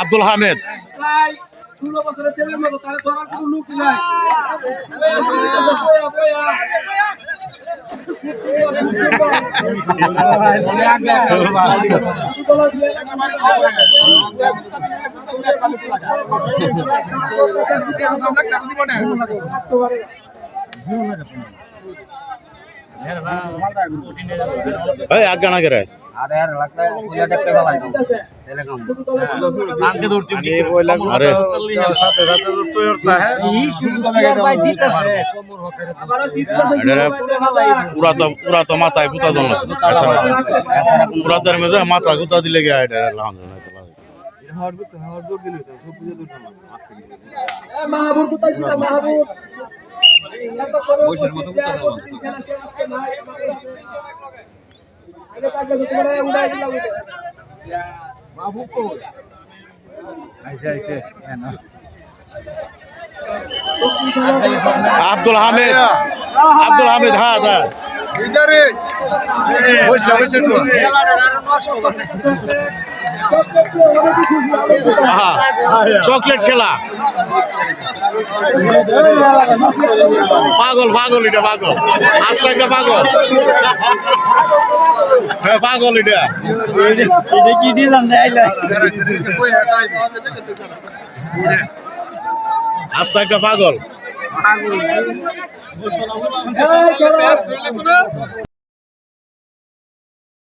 আব্দুল হামিদ। প্রায় 16 বছরের ছেলের মতো, তাহলে ধরার কোনো লোক নাই। এই আজ্ঞা না করে अरे यार लगता है पूजा टक्के वाला है तो तेरे काम सांचे दूरती अरे अरे साथे साथे तो तोड़ता है यही शुरू किया भाई जीता से পুরা তো মাথায় গুতা দল পুরা তার মেজে মাথা গুতা দিলে গিয়ে এটা মাহবুব কোথায় ছিল মাহবুব? বৈশের মতো কুত্তা দাও আগে কাজে তোমারে উড়াই দিলাম। মাহবুব কো আইছে না আব্দুল হামিদ। আব্দুল হামিদ হ্যাঁ হ্যাঁ ইদারে বৈশা বৈশা তো চকলেট খেলা পাগল পাগল এটা পাগল আস্তে একটা পাগল হ্যাঁ পাগল এটা কি দিলাম রে আইলা কই আসাই আস্তে একটা পাগল